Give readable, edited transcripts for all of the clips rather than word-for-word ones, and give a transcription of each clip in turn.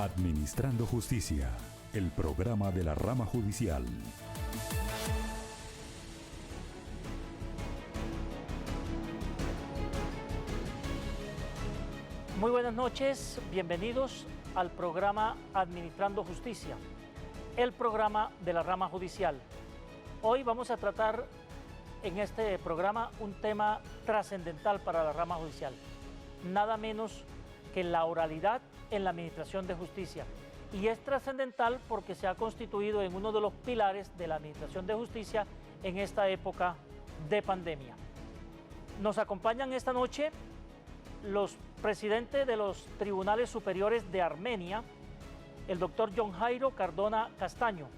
Administrando Justicia, el programa de la rama judicial. Muy buenas noches, bienvenidos al programa Administrando Justicia, el programa de la rama judicial. Hoy vamos a tratar en este programa un tema trascendental para la rama judicial, nada menos que la oralidad en la administración de justicia. Y es trascendental porque se ha constituido en uno de los pilares de la administración de justicia en esta época de pandemia. Nos acompañan esta noche los presidentes de los Tribunales Superiores de Armenia, el doctor John Jairo Cardona Castaño,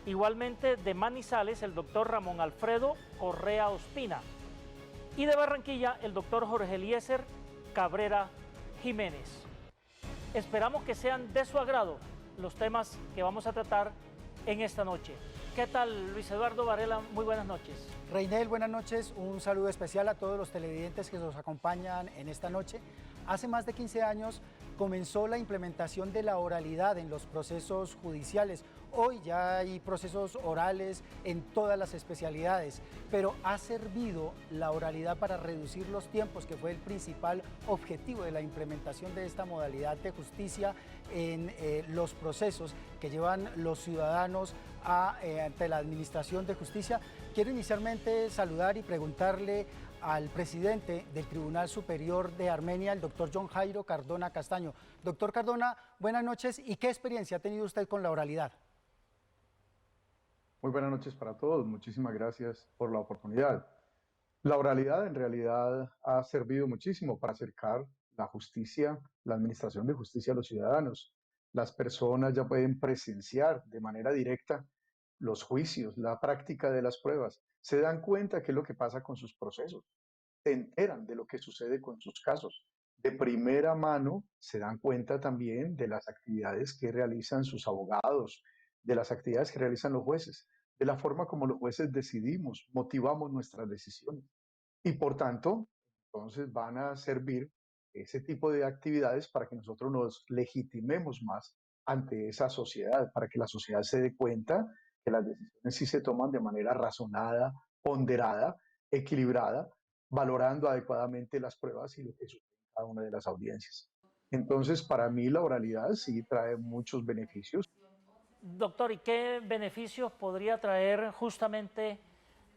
igualmente de Manizales, el doctor Ramón Alfredo Correa Ospina, y de Barranquilla, el doctor Jorge Eliezer Cabrera Jiménez. Esperamos que sean de su agrado los temas que vamos a tratar en esta noche. ¿Qué tal, Luis Eduardo Varela? Muy buenas noches. Reinel, buenas noches. Un saludo especial a todos los televidentes que nos acompañan en esta noche. Hace más de 15 años comenzó la implementación de la oralidad en los procesos judiciales. Hoy ya hay procesos orales en todas las especialidades, pero ¿ha servido la oralidad para reducir los tiempos, que fue el principal objetivo de la implementación de esta modalidad de justicia en los procesos que llevan los ciudadanos ante la administración de justicia? Quiero inicialmente saludar y preguntarle al presidente del Tribunal Superior de Armenia, el doctor John Jairo Cardona Castaño. Doctor Cardona, buenas noches. ¿Y qué experiencia ha tenido usted con la oralidad? Muy buenas noches para todos. Muchísimas gracias por la oportunidad. La oralidad en realidad ha servido muchísimo para acercar la justicia, la administración de justicia a los ciudadanos. Las personas ya pueden presenciar de manera directa los juicios, la práctica de las pruebas. Se dan cuenta qué es lo que pasa con sus procesos, se enteran de lo que sucede con sus casos. De primera mano se dan cuenta también de las actividades que realizan sus abogados, de las actividades que realizan los jueces, de la forma como los jueces decidimos, motivamos nuestras decisiones. Y por tanto, entonces van a servir ese tipo de actividades para que nosotros nos legitimemos más ante esa sociedad, para que la sociedad se dé cuenta que las decisiones sí se toman de manera razonada, ponderada, equilibrada, valorando adecuadamente las pruebas y lo que sucede en cada una de las audiencias. Entonces, para mí la oralidad sí trae muchos beneficios. Doctor, ¿y qué beneficios podría traer justamente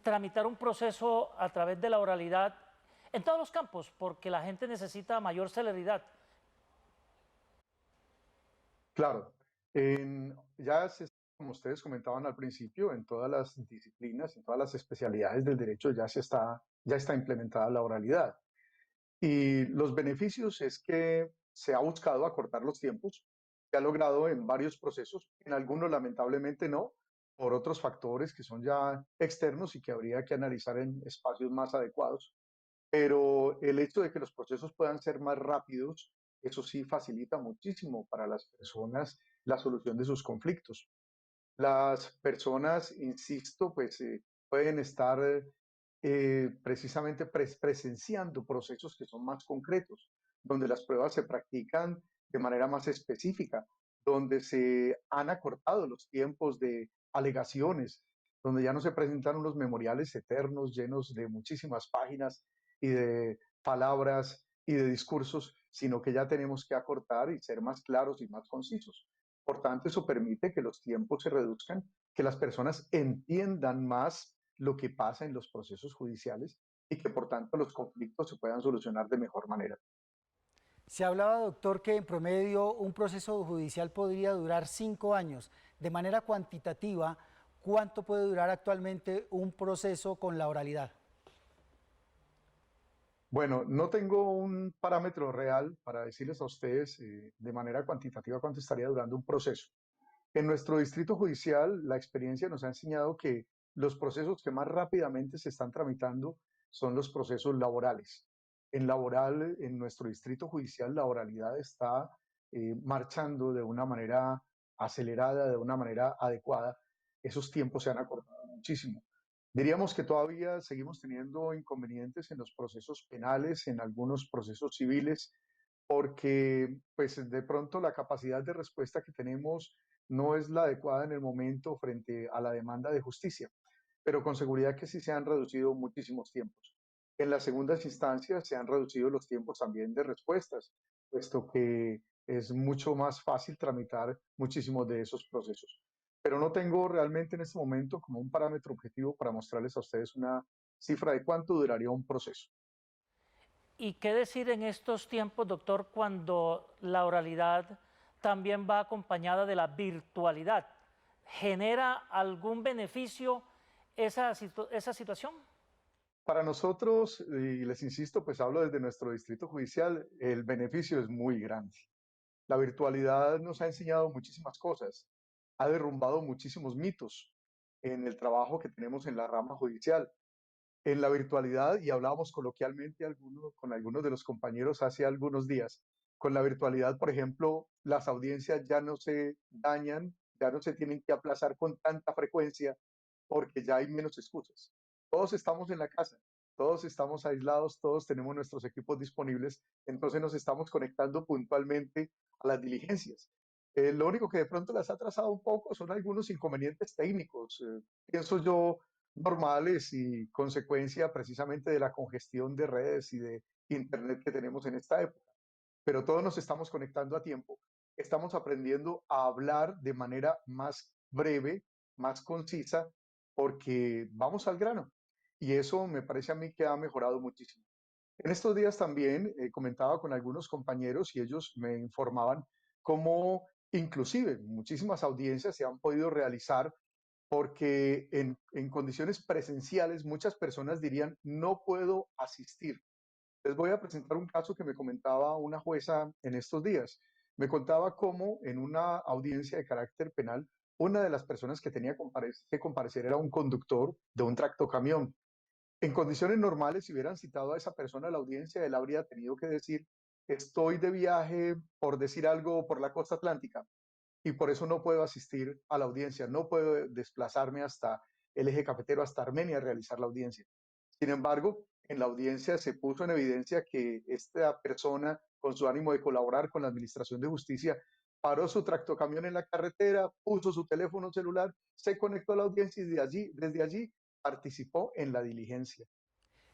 tramitar un proceso a través de la oralidad en todos los campos? Porque la gente necesita mayor celeridad. Claro, como ustedes comentaban al principio, en todas las disciplinas, en todas las especialidades del derecho ya está implementada la oralidad. Y los beneficios es que se ha buscado acortar los tiempos, se ha logrado en varios procesos, en algunos lamentablemente no, por otros factores que son ya externos y que habría que analizar en espacios más adecuados. Pero el hecho de que los procesos puedan ser más rápidos, eso sí facilita muchísimo para las personas la solución de sus conflictos. Las personas, insisto, pues pueden estar precisamente presenciando procesos que son más concretos, donde las pruebas se practican de manera más específica, donde se han acortado los tiempos de alegaciones, donde ya no se presentan unos memoriales eternos llenos de muchísimas páginas y de palabras y de discursos, sino que ya tenemos que acortar y ser más claros y más concisos. Por tanto, eso permite que los tiempos se reduzcan, que las personas entiendan más lo que pasa en los procesos judiciales y que por tanto los conflictos se puedan solucionar de mejor manera. Se hablaba, doctor, que en promedio un proceso judicial podría durar 5 años. De manera cuantitativa, ¿cuánto puede durar actualmente un proceso con la oralidad? Bueno, no tengo un parámetro real para decirles a ustedes de manera cuantitativa cuánto estaría durando un proceso. En nuestro distrito judicial, la experiencia nos ha enseñado que los procesos que más rápidamente se están tramitando son los procesos laborales. En laboral, en nuestro distrito judicial, la oralidad está marchando de una manera acelerada, de una manera adecuada. Esos tiempos se han acortado muchísimo. Diríamos que todavía seguimos teniendo inconvenientes en los procesos penales, en algunos procesos civiles, porque pues de pronto la capacidad de respuesta que tenemos no es la adecuada en el momento frente a la demanda de justicia, pero con seguridad que sí se han reducido muchísimos tiempos. En las segundas instancias se han reducido los tiempos también de respuestas, puesto que es mucho más fácil tramitar muchísimos de esos procesos. Pero no tengo realmente en este momento como un parámetro objetivo para mostrarles a ustedes una cifra de cuánto duraría un proceso. ¿Y qué decir en estos tiempos, doctor, cuando la oralidad también va acompañada de la virtualidad? ¿Genera algún beneficio esa situación? Para nosotros, y les insisto, pues hablo desde nuestro distrito judicial, el beneficio es muy grande. La virtualidad nos ha enseñado muchísimas cosas, ha derrumbado muchísimos mitos en el trabajo que tenemos en la rama judicial. En la virtualidad, y hablábamos coloquialmente con algunos de los compañeros hace algunos días, con la virtualidad, por ejemplo, las audiencias ya no se dañan, ya no se tienen que aplazar con tanta frecuencia porque ya hay menos excusas. Todos estamos en la casa, todos estamos aislados, todos tenemos nuestros equipos disponibles, entonces nos estamos conectando puntualmente a las diligencias. Lo único que de pronto las ha atrasado un poco son algunos inconvenientes técnicos, pienso yo, normales y consecuencia precisamente de la congestión de redes y de Internet que tenemos en esta época. Pero todos nos estamos conectando a tiempo, estamos aprendiendo a hablar de manera más breve, más concisa, porque vamos al grano. Y eso me parece a mí que ha mejorado muchísimo. En estos días también comentaba con algunos compañeros y ellos me informaban cómo inclusive muchísimas audiencias se han podido realizar porque en condiciones presenciales muchas personas dirían, no puedo asistir. Les voy a presentar un caso que me comentaba una jueza en estos días. Me contaba cómo en una audiencia de carácter penal, una de las personas que tenía que comparecer era un conductor de un tractocamión. En condiciones normales, si hubieran citado a esa persona a la audiencia, él habría tenido que decir, estoy de viaje, por decir algo, por la costa atlántica y por eso no puedo asistir a la audiencia, no puedo desplazarme hasta el eje cafetero, hasta Armenia a realizar la audiencia. Sin embargo, en la audiencia se puso en evidencia que esta persona, con su ánimo de colaborar con la Administración de Justicia, paró su tractocamión en la carretera, puso su teléfono celular, se conectó a la audiencia y desde allí participó en la diligencia.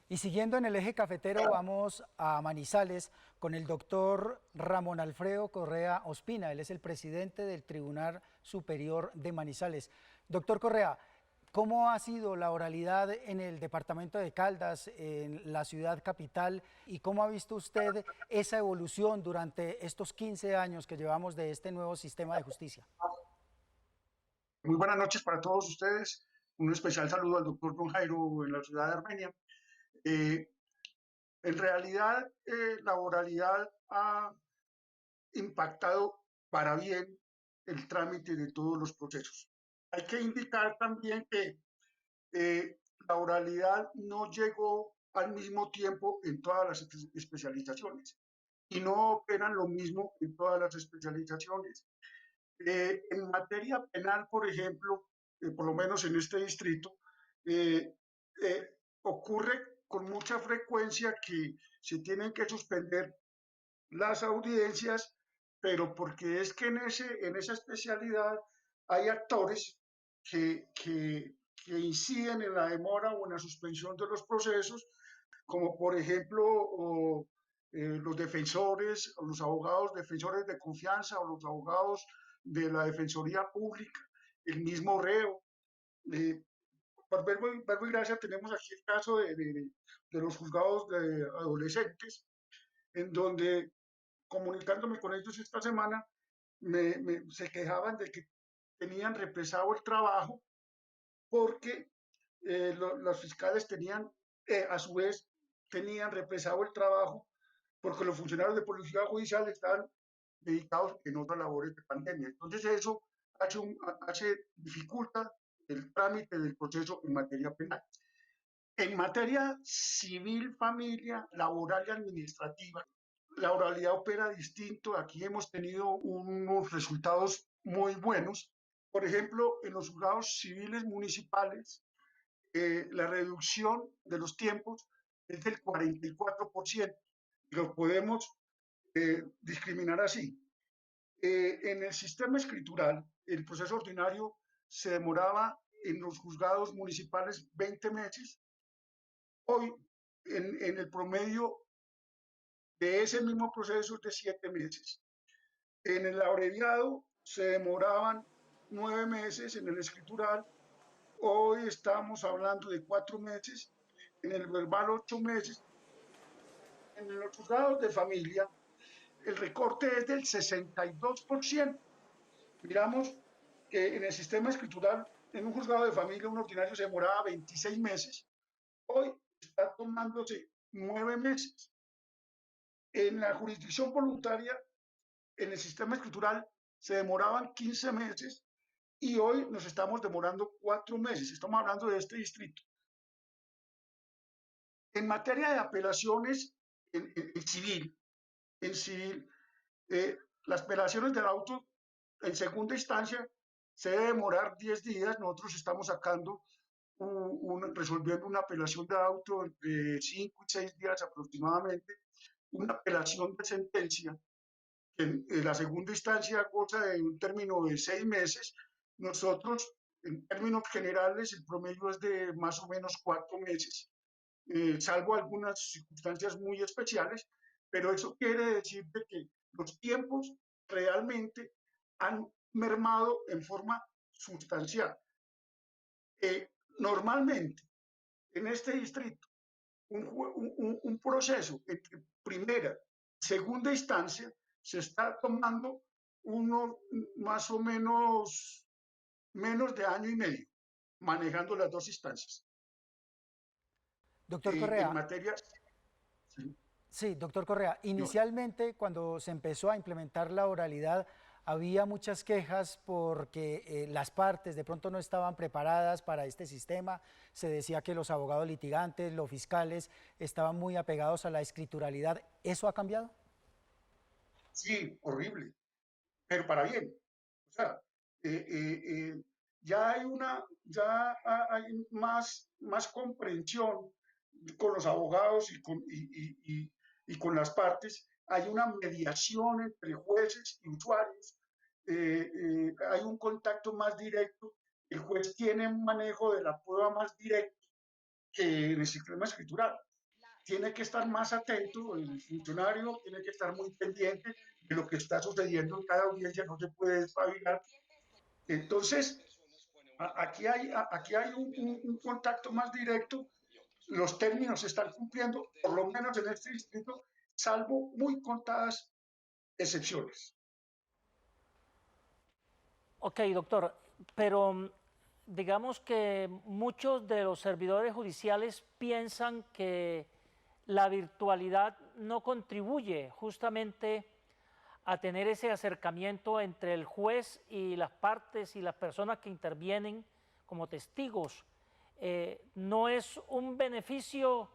Y siguiendo en el eje cafetero, vamos a Manizales con el doctor Ramón Alfredo Correa Ospina. Él es el presidente del Tribunal Superior de Manizales. Doctor Correa, ¿cómo ha sido la oralidad en el departamento de Caldas, en la ciudad capital? ¿Y cómo ha visto usted esa evolución durante estos 15 años que llevamos de este nuevo sistema de justicia? Muy buenas noches para todos ustedes. Un especial saludo al doctor Don Jairo en la ciudad de Armenia. Eh, en realidad, la oralidad ha impactado para bien el trámite de todos los procesos. Hay que indicar también que la oralidad no llegó al mismo tiempo en todas las especializaciones y no operan lo mismo en todas las especializaciones. En materia penal, por ejemplo, por lo menos en este distrito, eh, ocurre con mucha frecuencia que se tienen que suspender las audiencias, pero porque es que en esa especialidad hay actores que inciden en la demora o en la suspensión de los procesos, como por ejemplo los defensores, o los abogados defensores de confianza o los abogados de la Defensoría Pública, el mismo reo. Eh, por verbo y gracia tenemos aquí el caso de los juzgados de adolescentes, en donde comunicándome con ellos esta semana, se quejaban de que tenían represado el trabajo porque los fiscales tenían, a su vez, tenían represado el trabajo porque los funcionarios de policía judicial estaban dedicados en otras labores de pandemia. Entonces eso dificulta el trámite del proceso en materia penal. En materia civil, familia, laboral y administrativa, la oralidad opera distinto. Aquí hemos tenido unos resultados muy buenos. Por ejemplo, en los juzgados civiles municipales, la reducción de los tiempos es del 44%. Lo podemos discriminar así. En el sistema escritural, el proceso ordinario se demoraba en los juzgados municipales 20 meses. Hoy, en el promedio de ese mismo proceso es de 7 meses. En el abreviado se demoraban 9 meses, en el escritural. Hoy estamos hablando de 4 meses, en el verbal 8 meses. En los juzgados de familia, el recorte es del 62%. Miramos que en el sistema escritural, en un juzgado de familia, un ordinario se demoraba 26 meses. Hoy está tomándose 9 meses. En la jurisdicción voluntaria, en el sistema escritural, se demoraban 15 meses y hoy nos estamos demorando 4 meses. Estamos hablando de este distrito. En materia de apelaciones en civil, las apelaciones del auto en segunda instancia se debe demorar 10 días. Nosotros estamos sacando, resolviendo una apelación de auto entre 5 y 6 días aproximadamente. Una apelación de sentencia que en la segunda instancia goza de un término de 6 meses. Nosotros, en términos generales, el promedio es de más o menos 4 meses, salvo algunas circunstancias muy especiales, pero eso quiere decir de que los tiempos realmente han mermado en forma sustancial. Normalmente, en este distrito, un proceso entre primera y segunda instancia se está tomando más o menos de año y medio, manejando las dos instancias. Doctor En Correa, materia... Sí. sí, doctor Correa, inicialmente cuando se empezó a implementar la oralidad, había muchas quejas porque las partes de pronto no estaban preparadas para este sistema. Se decía que los abogados litigantes, los fiscales, estaban muy apegados a la escrituralidad. ¿Eso ha cambiado? Sí, horrible, pero para bien. O sea, ya hay más comprensión con los abogados y con las partes. Hay una mediación entre jueces y usuarios. Hay un contacto más directo. El juez tiene un manejo de la prueba más directo que en el sistema escritural. Tiene que estar más atento, el funcionario tiene que estar muy pendiente de lo que está sucediendo en cada audiencia, no se puede despabilar. Entonces, aquí hay un contacto más directo, los términos se están cumpliendo, por lo menos en este distrito, salvo muy contadas excepciones. Ok, doctor, pero digamos que muchos de los servidores judiciales piensan que la virtualidad no contribuye justamente a tener ese acercamiento entre el juez y las partes y las personas que intervienen como testigos. ¿No es un beneficio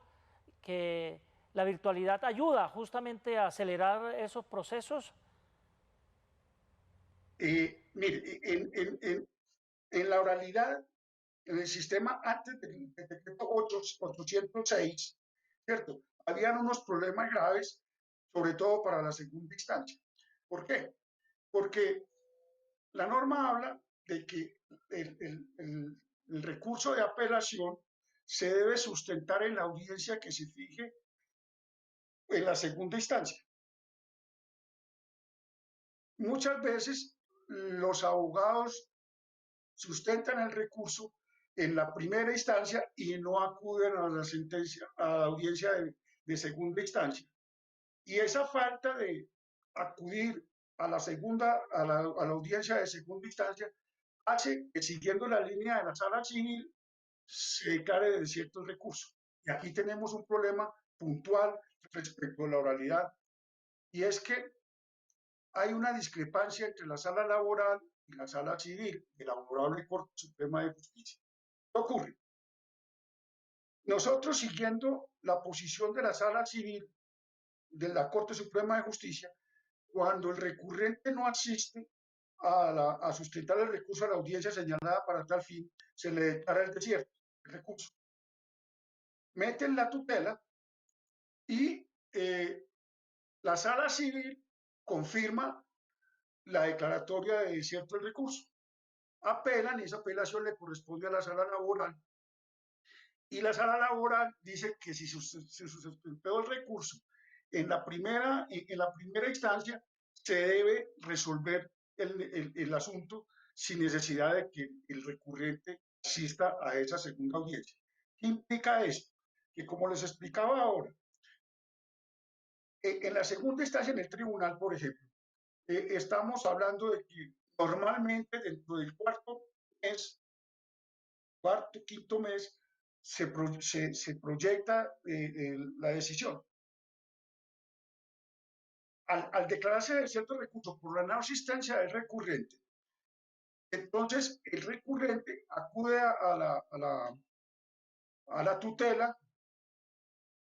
que la virtualidad ayuda justamente a acelerar esos procesos? Mire, en la oralidad, en el sistema antes del decreto 806, ¿cierto? Habían unos problemas graves, sobre todo para la segunda instancia. ¿Por qué? Porque la norma habla de que el recurso de apelación se debe sustentar en la audiencia que se fije en la segunda instancia. Muchas veces los abogados sustentan el recurso en la primera instancia y no acuden a la sentencia, a la audiencia de segunda instancia. Y esa falta de acudir a la audiencia de segunda instancia hace que, siguiendo la línea de la sala civil, se care de ciertos recursos. Y aquí tenemos un problema puntual respecto a la oralidad, y es que hay una discrepancia entre la sala laboral y la sala civil de la Honorable Corte Suprema de Justicia. ¿Qué ocurre? Nosotros, siguiendo la posición de la sala civil de la Corte Suprema de Justicia, cuando el recurrente no asiste a sustentar el recurso a la audiencia señalada para tal fin, se le declara el desierto, el recurso. Meten la tutela y La sala civil confirma la declaratoria de desierto del recurso. Apelan y esa apelación le corresponde a la sala laboral. Y la sala laboral dice que si se sustentó el recurso en la primera instancia, se debe resolver el asunto sin necesidad de que el recurrente asista a esa segunda audiencia. ¿Qué implica esto? Que como les explicaba ahora, en la segunda instancia en el tribunal, por ejemplo, estamos hablando de que normalmente dentro del quinto mes, se proyecta la decisión. Al declararse de cierto recurso por la no asistencia del recurrente, entonces el recurrente acude a la tutela,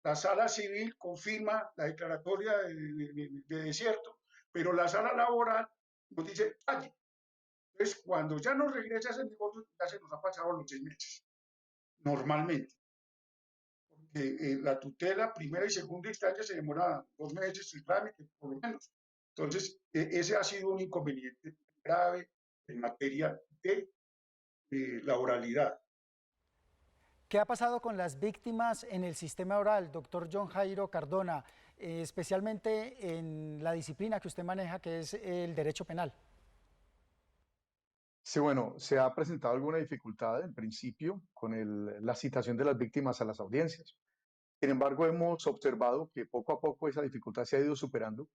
la sala civil confirma la declaratoria de desierto, pero la sala laboral nos dice, falle. Entonces, cuando ya nos regresa ese negocio, ya se nos ha pasado los 6 meses, normalmente. La tutela primera y segunda instancia se demora 2 meses el trámite, por lo menos. Entonces, ese ha sido un inconveniente grave en materia de la oralidad. ¿Qué ha pasado con las víctimas en el sistema oral, doctor John Jairo Cardona, especialmente en la disciplina que usted maneja, que es el derecho penal? Sí, bueno, se ha presentado alguna dificultad en principio con la citación de las víctimas a las audiencias. Sin embargo, hemos observado que poco a poco esa dificultad se ha ido superando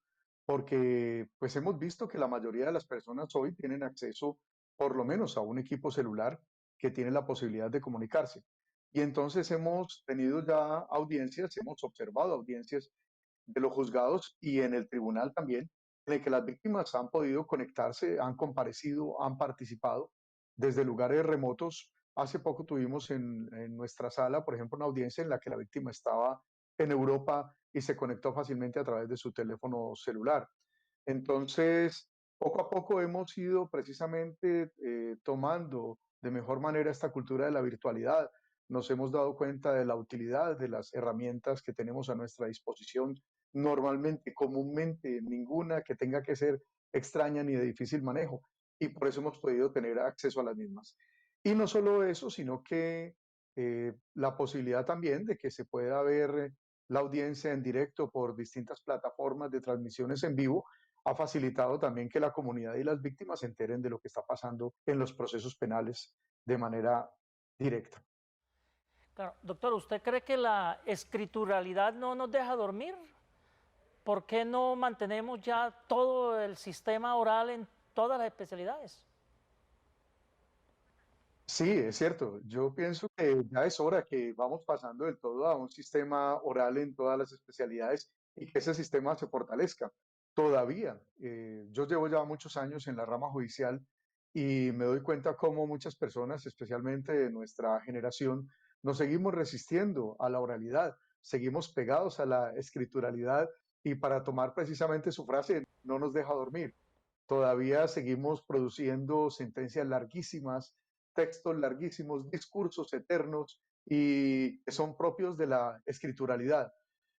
porque pues hemos visto que la mayoría de las personas hoy tienen acceso por lo menos a un equipo celular que tiene la posibilidad de comunicarse. Y entonces hemos tenido ya audiencias, hemos observado audiencias de los juzgados y en el tribunal también, en el que las víctimas han podido conectarse, han comparecido, han participado desde lugares remotos. Hace poco tuvimos en nuestra sala, por ejemplo, una audiencia en la que la víctima estaba en Europa y se conectó fácilmente a través de su teléfono celular. Entonces, poco a poco hemos ido precisamente tomando de mejor manera esta cultura de la virtualidad. Nos hemos dado cuenta de la utilidad de las herramientas que tenemos a nuestra disposición normalmente, comúnmente, ninguna que tenga que ser extraña ni de difícil manejo. Y por eso hemos podido tener acceso a las mismas. Y no solo eso, sino que la posibilidad también de que se pueda ver la audiencia en directo por distintas plataformas de transmisiones en vivo ha facilitado también que la comunidad y las víctimas se enteren de lo que está pasando en los procesos penales de manera directa. Claro, doctor, ¿usted cree que la escrituralidad no nos deja dormir? ¿Por qué no mantenemos ya todo el sistema oral en todas las especialidades? Sí, es cierto. Yo pienso que ya es hora que vamos pasando del todo a un sistema oral en todas las especialidades y que ese sistema se fortalezca. Todavía, yo llevo ya muchos años en la rama judicial y me doy cuenta cómo muchas personas, especialmente de nuestra generación, nos seguimos resistiendo a la oralidad, seguimos pegados a la escrituralidad y para tomar precisamente su frase, no nos deja dormir. Todavía seguimos produciendo sentencias larguísimas, textos larguísimos, discursos eternos y que son propios de la escrituralidad.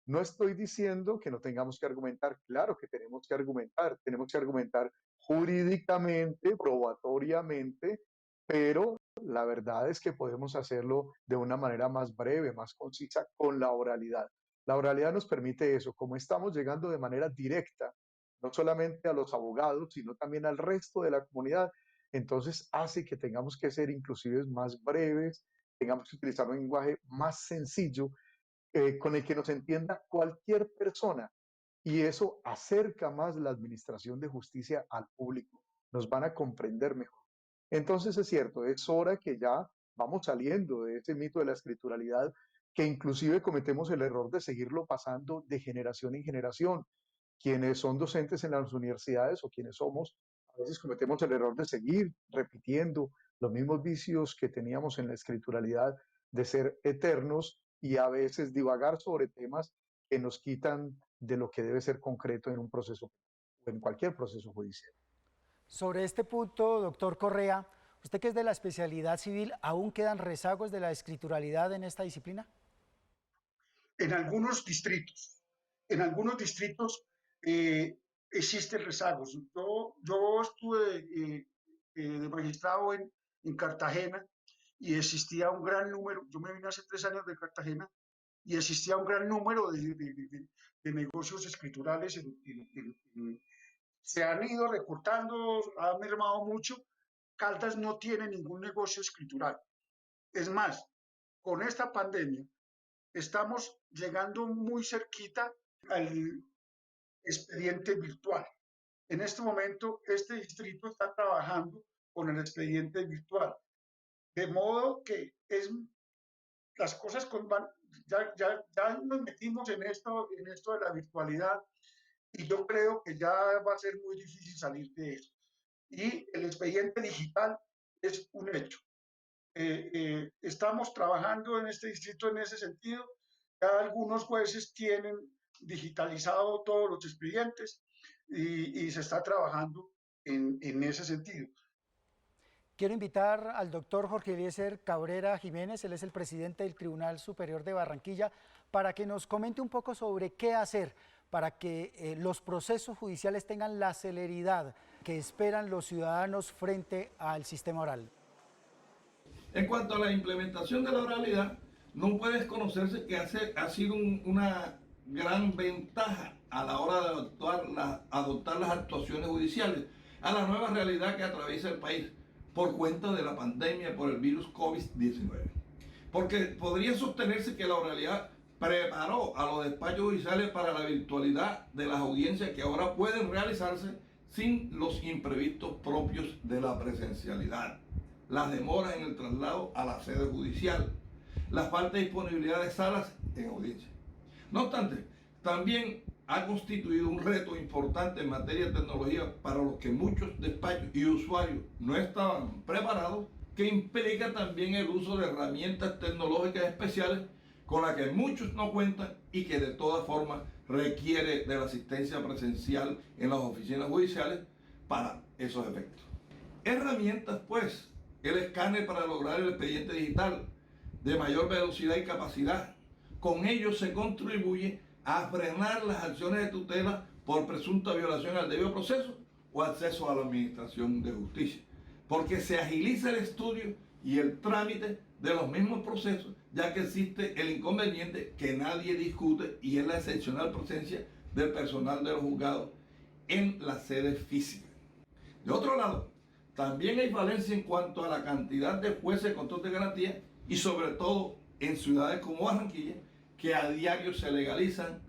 No estoy diciendo que no tengamos que argumentar, claro que tenemos que argumentar jurídicamente, probatoriamente, pero la verdad es que podemos hacerlo de una manera más breve, más concisa, con la oralidad. La oralidad nos permite eso, como estamos llegando de manera directa no solamente a los abogados, sino también al resto de la comunidad. Entonces hace que tengamos que ser inclusive más breves, tengamos que utilizar un lenguaje más sencillo con el que nos entienda cualquier persona. Y eso acerca más la administración de justicia al público. Nos van a comprender mejor. Entonces es cierto, es hora que ya vamos saliendo de ese mito de la escrituralidad, que inclusive cometemos el error de seguirlo pasando de generación en generación. Quienes son docentes en las universidades o quienes somos, a veces cometemos el error de seguir repitiendo los mismos vicios que teníamos en la escrituralidad, de ser eternos y a veces divagar sobre temas que nos quitan de lo que debe ser concreto en un proceso o en cualquier proceso judicial. Sobre este punto, doctor Correa, usted que es de la especialidad civil, ¿aún quedan rezagos de la escrituralidad en esta disciplina? En algunos distritos existen rezagos. Yo estuve de magistrado en Cartagena y existía un gran número, yo me vine hace 3 años de Cartagena y existía un gran número de negocios escriturales. Se han ido recortando, ha mermado mucho. Caldas no tiene ningún negocio escritural. Es más, con esta pandemia estamos llegando muy cerquita al expediente virtual. En este momento, este distrito está trabajando con el expediente virtual, de modo que las cosas ya nos metimos en esto de la virtualidad y yo creo que ya va a ser muy difícil salir de eso. Y el expediente digital es un hecho. Estamos trabajando en este distrito en ese sentido. Ya algunos jueces tienen digitalizado todos los expedientes y se está trabajando en ese sentido. Quiero invitar al doctor Jorge Eliezer Cabrera Jiménez, él es el presidente del Tribunal Superior de Barranquilla, para que nos comente un poco sobre qué hacer para que los procesos judiciales tengan la celeridad que esperan los ciudadanos frente al sistema oral. En cuanto a la implementación de la oralidad, no puede desconocerse que ha sido una gran ventaja a la hora de adoptar las actuaciones judiciales a la nueva realidad que atraviesa el país por cuenta de la pandemia por el virus COVID-19. Porque podría sostenerse que la oralidad preparó a los despachos judiciales para la virtualidad de las audiencias que ahora pueden realizarse sin los imprevistos propios de la presencialidad, las demoras en el traslado a la sede judicial, la falta de disponibilidad de salas en audiencia. No obstante, también ha constituido un reto importante en materia de tecnología para los que muchos despachos y usuarios no estaban preparados, que implica también el uso de herramientas tecnológicas especiales con las que muchos no cuentan y que de todas formas requiere de la asistencia presencial en las oficinas judiciales para esos efectos. Herramientas, pues, el escáner para lograr el expediente digital de mayor velocidad y capacidad. Con ello se contribuye a frenar las acciones de tutela por presunta violación al debido proceso o acceso a la administración de justicia, porque se agiliza el estudio y el trámite de los mismos procesos, ya que existe el inconveniente que nadie discute y es la excepcional presencia del personal de los juzgados en la sede física. De otro lado, también hay falencia en cuanto a la cantidad de jueces de control de garantía y sobre todo en ciudades como Barranquilla, que a diario se legalizan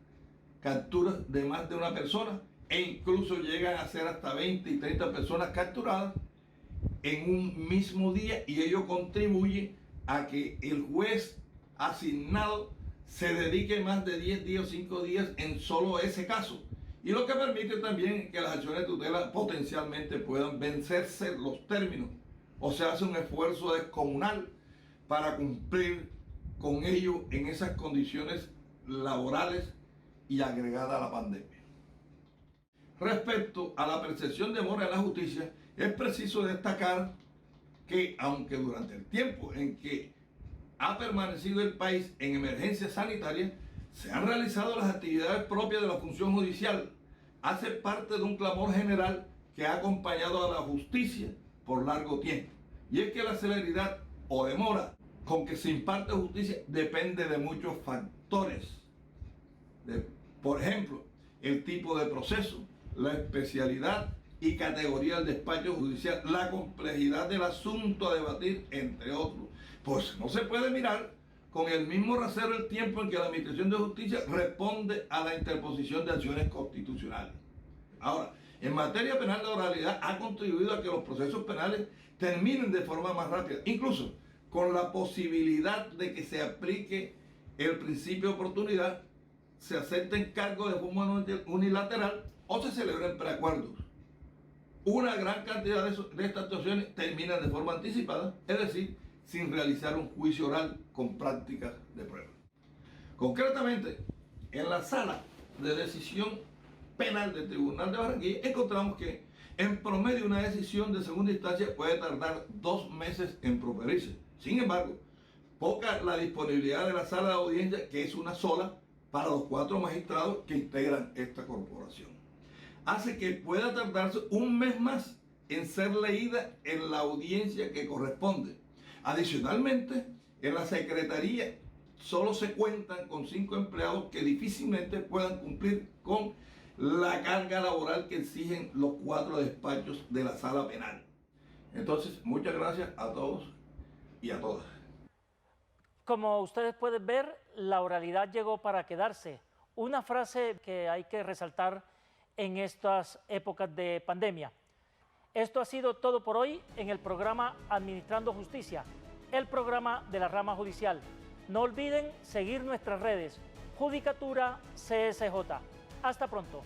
capturas de más de una persona e incluso llegan a ser hasta 20 y 30 personas capturadas en un mismo día, y ello contribuye a que el juez asignado se dedique más de 10 días o 5 días en solo ese caso, y lo que permite también que las acciones de tutela potencialmente puedan vencerse los términos, o se hace un esfuerzo descomunal para cumplir con ello en esas condiciones laborales y agregada a la pandemia. Respecto a la percepción de mora en la justicia, es preciso destacar que aunque durante el tiempo en que ha permanecido el país en emergencia sanitaria, se han realizado las actividades propias de la función judicial, hace parte de un clamor general que ha acompañado a la justicia por largo tiempo. Y es que la celeridad o demora con que se imparte justicia depende de muchos factores. Por ejemplo, el tipo de proceso, la especialidad y categoría del despacho judicial, la complejidad del asunto a debatir, entre otros. Pues no se puede mirar con el mismo rasero el tiempo en que la Administración de Justicia responde a la interposición de acciones constitucionales. Ahora, en materia penal, la oralidad ha contribuido a que los procesos penales terminen de forma más rápida, incluso con la posibilidad de que se aplique el principio de oportunidad, se acepten cargos de forma unilateral o se celebren preacuerdos. Una gran cantidad de estas actuaciones terminan de forma anticipada, es decir, sin realizar un juicio oral con prácticas de prueba. Concretamente, en la sala de decisión penal del Tribunal de Barranquilla encontramos que en promedio una decisión de segunda instancia puede tardar 2 meses en proferirse. Sin embargo, poca la disponibilidad de la sala de audiencia, que es una sola para los 4 magistrados que integran esta corporación. hace que pueda tardarse un mes más en ser leída en la audiencia que corresponde. Adicionalmente, en la Secretaría solo se cuentan con 5 empleados que difícilmente puedan cumplir con la carga laboral que exigen los 4 despachos de la sala penal. Entonces, muchas gracias a todos y a todas. Como ustedes pueden ver, la oralidad llegó para quedarse. Una frase que hay que resaltar en estas épocas de pandemia. Esto ha sido todo por hoy en el programa Administrando Justicia, el programa de la rama judicial. No olviden seguir nuestras redes, Judicatura CSJ. Hasta pronto.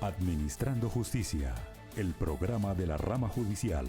Administrando Justicia, el programa de la rama judicial.